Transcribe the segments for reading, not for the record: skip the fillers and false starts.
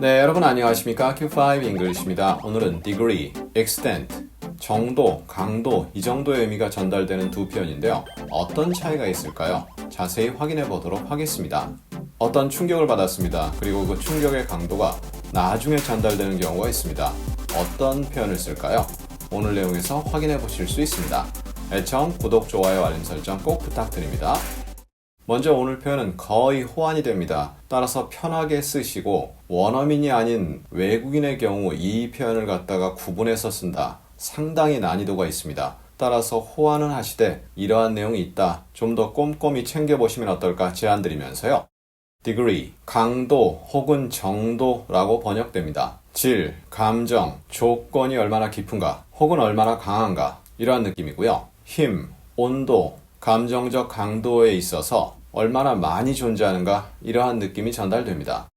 네, 여러분 안녕하십니까? Q5 English입니다. 오늘은 degree, extent, 정도, 강도 이 정도의 의미가 전달되는 두 표현인데요. 어떤 차이가 있을까요? 자세히 확인해 보도록 하겠습니다. 어떤 충격을 받았습니다. 그리고 그 충격의 강도가 나중에 전달되는 경우가 있습니다. 어떤 표현을 쓸까요? 오늘 내용에서 확인해 보실 수 있습니다. 애청, 구독, 좋아요, 알림 설정 꼭 부탁드립니다. 먼저 오늘 표현은 거의 호환이 됩니다. 따라서 편하게 쓰시고 원어민이 아닌 외국인의 경우 이 표현을 갖다가 구분해서 쓴다. 상당히 난이도가 있습니다. 따라서 호환은 하시되 이러한 내용이 있다. 좀 더 꼼꼼히 챙겨보시면 어떨까 제안드리면서요. degree, 강도 혹은 정도라고 번역됩니다. 질, 감정, 조건이 얼마나 깊은가 혹은 얼마나 강한가 이러한 느낌이고요. 힘, 온도, 감정적 강도에 있어서 얼마나 많이 존재하는가 이러한 느낌이 전달됩니다.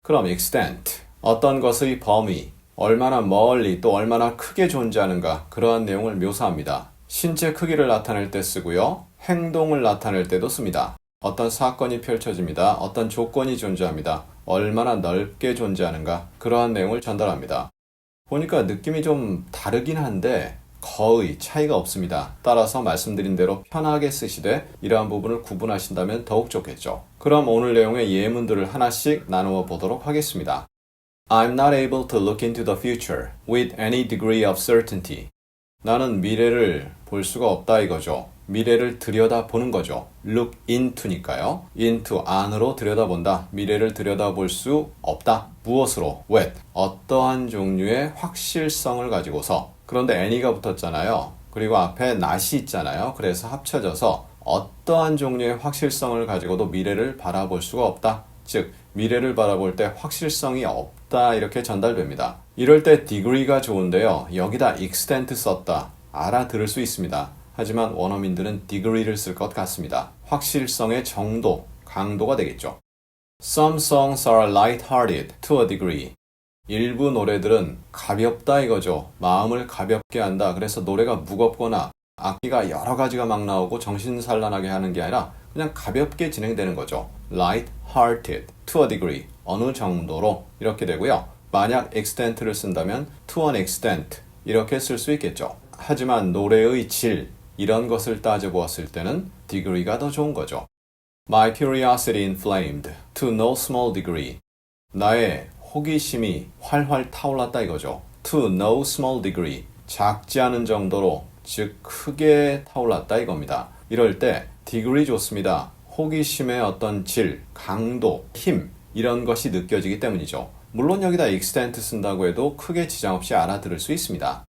그럼 extent, 어떤 것의 범위, 얼마나 멀리 또 얼마나 크게 존재하는가 그러한 내용을 묘사합니다. 신체 크기를 나타낼 때 쓰고요. 행동을 나타낼 때도 씁니다. 어떤 사건이 펼쳐집니다. 어떤 조건이 존재합니다. 얼마나 넓게 존재하는가 그러한 내용을 전달합니다. 보니까 느낌이 좀 다르긴 한데 거의 차이가 없습니다. 따라서 말씀드린 대로 편하게 쓰시되 이러한 부분을 구분하신다면 더욱 좋겠죠. 그럼 오늘 내용의 예문들을 하나씩 나누어 보도록 하겠습니다. I'm not able to look into the future with any degree of certainty. 나는 미래를 볼 수가 없다 이거죠. 미래를 들여다보는 거죠. look into니까요. into 안으로 들여다본다. 미래를 들여다볼 수 없다. 무엇으로? with 어떠한 종류의 확실성을 가지고서. 그런데 any가 붙었잖아요. 그리고 앞에 not이 있잖아요. 그래서 합쳐져서 어떠한 종류의 확실성을 가지고도 미래를 바라볼 수가 없다. 즉 미래를 바라볼 때 확실성이 없다 이렇게 전달됩니다. 이럴 때 degree가 좋은데요. 여기다 extent 썼다. 알아들을 수 있습니다. 하지만 원어민들은 degree를 쓸 것 같습니다. 확실성의 정도, 강도가 되겠죠. Some songs are light-hearted to a degree. 일부 노래들은 가볍다 이거죠. 마음을 가볍게 한다. 그래서 노래가 무겁거나 악기가 여러 가지가 막 나오고 정신산란하게 하는 게 아니라 그냥 가볍게 진행되는 거죠. light-hearted to a degree. 어느 정도로 이렇게 되고요. 만약 extent를 쓴다면 to an extent 이렇게 쓸 수 있겠죠. 하지만 노래의 질 이런 것을 따져보았을 때는 degree가 더 좋은 거죠. My curiosity inflamed to no small degree. 나의 호기심이 활활 타올랐다 이거죠. To no small degree. 작지 않은 정도로 즉 크게 타올랐다 이겁니다. 이럴 때 degree 좋습니다. 호기심의 어떤 질, 강도, 힘 이런 것이 느껴지기 때문이죠. 물론 여기다 extent 쓴다고 해도 크게 지장 없이 알아들을 수 있습니다.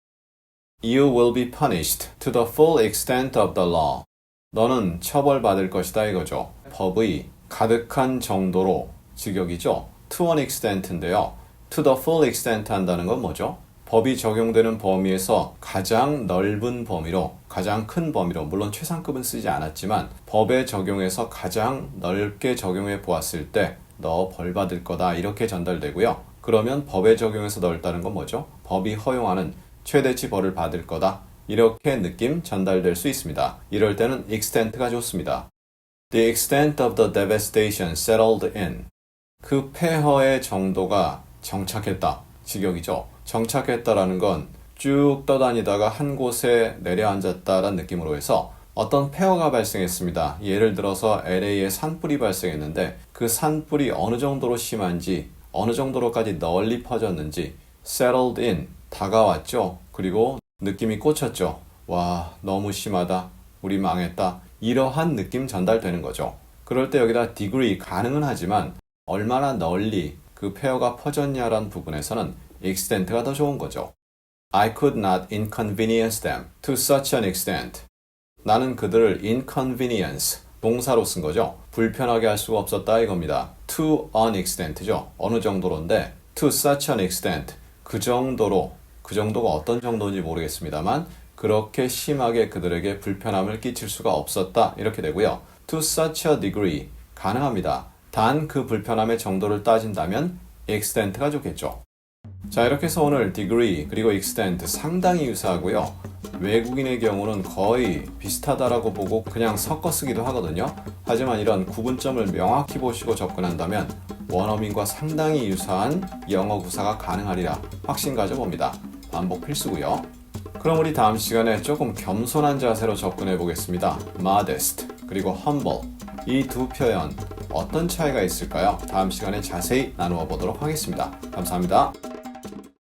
You will be punished to the full extent of the law. 너는 처벌받을 것이다 이거죠. 법의 가득한 정도로 직역이죠. To an extent인데요. To the full extent 한다는 건 뭐죠? 법이 적용되는 범위에서 가장 넓은 범위로, 가장 큰 범위로, 물론 최상급은 쓰지 않았지만 법에 적용해서 가장 넓게 적용해 보았을 때 너 벌 받을 거다 이렇게 전달되고요. 그러면 법에 적용해서 넓다는 건 뭐죠? 법이 허용하는 최대치 벌을 받을 거다. 이렇게 느낌 전달될 수 있습니다. 이럴 때는 extent가 좋습니다. The extent of the devastation settled in. 그 폐허의 정도가 정착했다. 직역이죠. 정착했다라는 건 쭉 떠다니다가 한 곳에 내려앉았다라는 느낌으로 해서 어떤 폐허가 발생했습니다. 예를 들어서 LA에 산불이 발생했는데 그 산불이 어느 정도로 심한지 어느 정도로까지 널리 퍼졌는지 settled in, 다가왔죠. 그리고 느낌이 꽂혔죠. 와, 너무 심하다. 우리 망했다. 이러한 느낌 전달되는 거죠. 그럴 때 여기다 degree 가능은 하지만 얼마나 널리 그 폐허가 퍼졌냐라는 부분에서는 extent가 더 좋은 거죠. I could not inconvenience them to such an extent. 나는 그들을 inconvenience, 동사로 쓴 거죠. 불편하게 할 수가 없었다 이겁니다. To an extent죠. 어느 정도로인데 to such an extent, 그 정도로, 그 정도가 어떤 정도인지 모르겠습니다만 그렇게 심하게 그들에게 불편함을 끼칠 수가 없었다 이렇게 되고요. To such a degree, 가능합니다. 단 그 불편함의 정도를 따진다면 extent가 좋겠죠. 자, 이렇게 해서 오늘 degree 그리고 extent 상당히 유사하고요. 외국인의 경우는 거의 비슷하다라고 보고 그냥 섞어 쓰기도 하거든요. 하지만 이런 구분점을 명확히 보시고 접근한다면 원어민과 상당히 유사한 영어 구사가 가능하리라 확신 가져봅니다. 반복 필수고요. 그럼 우리 다음 시간에 조금 겸손한 자세로 접근해 보겠습니다. modest 그리고 humble 이 두 표현 어떤 차이가 있을까요? 다음 시간에 자세히 나누어 보도록 하겠습니다. 감사합니다.